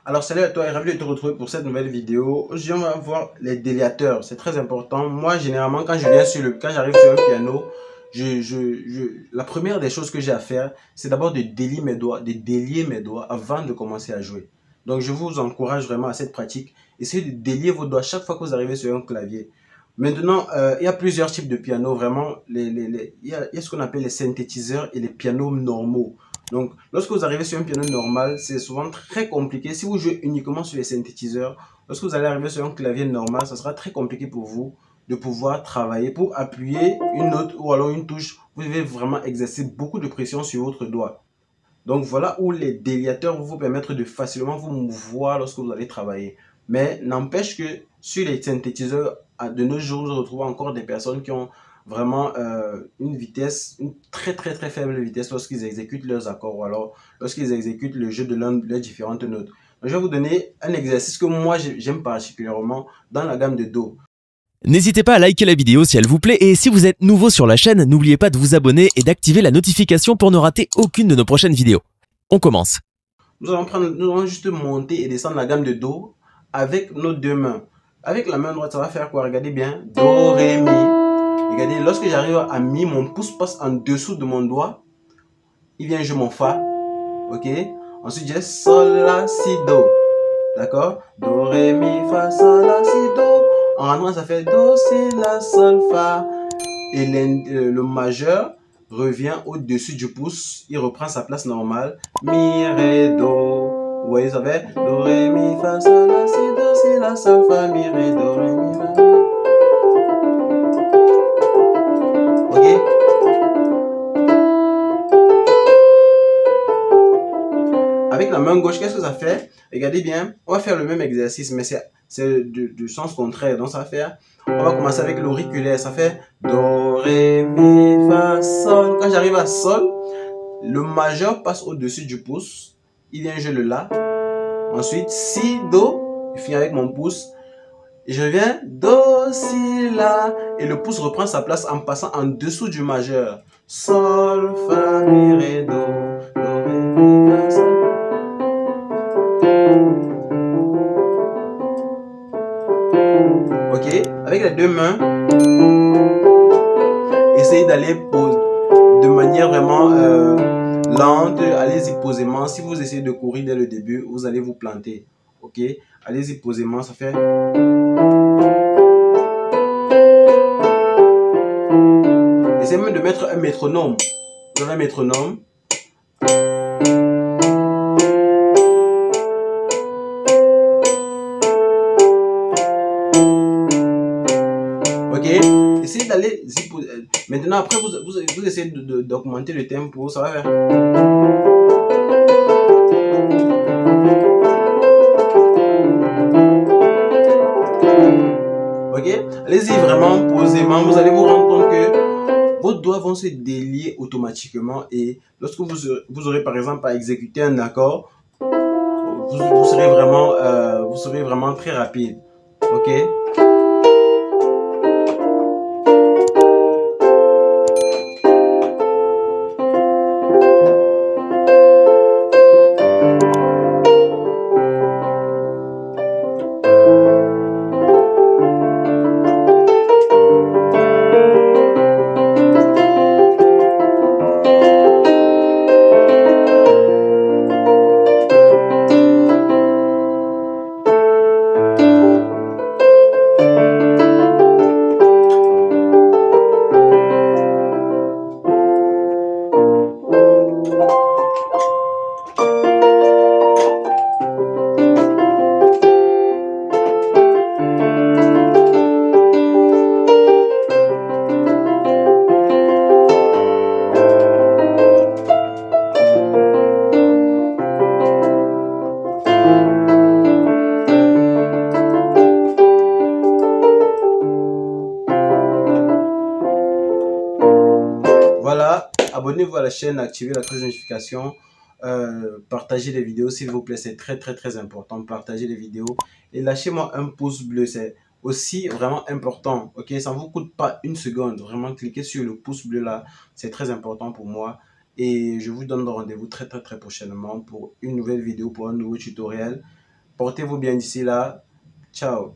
Alors salut à toi et ravi de te retrouver pour cette nouvelle vidéo. Aujourd'hui on va voir les déliateurs, c'est très important. Moi généralement quand j'arrive sur un piano, la première des choses que j'ai à faire, c'est d'abord de délier mes doigts avant de commencer à jouer. Donc je vous encourage vraiment à cette pratique. Essayez de délier vos doigts chaque fois que vous arrivez sur un clavier. Maintenant, il y a plusieurs types de pianos, vraiment. Il y a ce qu'on appelle les synthétiseurs et les pianos normaux. Donc, lorsque vous arrivez sur un piano normal, c'est souvent très compliqué. Si vous jouez uniquement sur les synthétiseurs, lorsque vous allez arriver sur un clavier normal, ça sera très compliqué pour vous de pouvoir travailler. Pour appuyer une note ou alors une touche, vous devez vraiment exercer beaucoup de pression sur votre doigt. Donc voilà où les déliateurs vont vous permettre de facilement vous mouvoir lorsque vous allez travailler. Mais n'empêche que sur les synthétiseurs, de nos jours, nous retrouvons encore des personnes qui ont vraiment une très faible vitesse lorsqu'ils exécutent leurs accords ou alors lorsqu'ils exécutent le jeu de leurs différentes notes. Donc, je vais vous donner un exercice que moi j'aime particulièrement dans la gamme de Do. N'hésitez pas à liker la vidéo si elle vous plaît et si vous êtes nouveau sur la chaîne, n'oubliez pas de vous abonner et d'activer la notification pour ne rater aucune de nos prochaines vidéos. On commence. Nous allons juste monter et descendre la gamme de Do avec nos deux mains. Avec la main droite, ça va faire quoi? Regardez bien. Do, Ré, Mi. Regardez, lorsque j'arrive à Mi, mon pouce passe en dessous de mon doigt. Il vient jouer mon Fa. Ok? Ensuite, j'ai Sol, La, Si, Do. D'accord? Do, Ré, Mi, Fa, Sol, La, Si, Do. En rentrant, ça fait Do, Si, La, Sol, Fa. Et le majeur revient au-dessus du pouce. Il reprend sa place normale. Mi, Ré, Do. Vous voyez, ça fait Do, Ré, Mi, Fa, Sol, La, Si, Do, Si, La, Sol, Fa, Mi, Ré, Do, Ré, Mi, Fa. Ok? Avec la main gauche, qu'est-ce que ça fait? Regardez bien, on va faire le même exercice, mais c'est du sens contraire. Donc ça va faire, on va commencer avec l'auriculaire. Ça fait Do, Ré, Mi, Fa, Sol. Quand j'arrive à Sol, le majeur passe au-dessus du pouce. Il vient jouer le La. Ensuite, Si, Do. Je finis avec mon pouce. Et je reviens Do, Si, La. Et le pouce reprend sa place en passant en dessous du majeur. Sol, Fa, Mi, Ré, Do. Do, Ré, Mi, Fa, Sol. Ok, avec les deux mains, essayez d'aller de manière vraiment lente, allez-y posément. Si vous essayez de courir dès le début, vous allez vous planter. Ok, allez-y posément, ça fait. Essayez même de mettre un métronome. Vous avez un métronome. Ok, essayez d'aller. Maintenant, après, vous essayez d'augmenter le tempo. Ça va faire. Ok, allez-y vraiment posément. Vous allez vous rendre compte que vos doigts vont se délier automatiquement. Et lorsque vous aurez par exemple à exécuter un accord, vous serez vraiment très rapide. Ok. Voilà, abonnez-vous à la chaîne, activez la cloche de notification, partagez les vidéos s'il vous plaît, c'est très important, partagez les vidéos et lâchez-moi un pouce bleu, c'est aussi vraiment important, ok, ça ne vous coûte pas une seconde, vraiment cliquez sur le pouce bleu là, c'est très important pour moi et je vous donne rendez-vous très prochainement pour une nouvelle vidéo, pour un nouveau tutoriel. Portez-vous bien d'ici là. Ciao.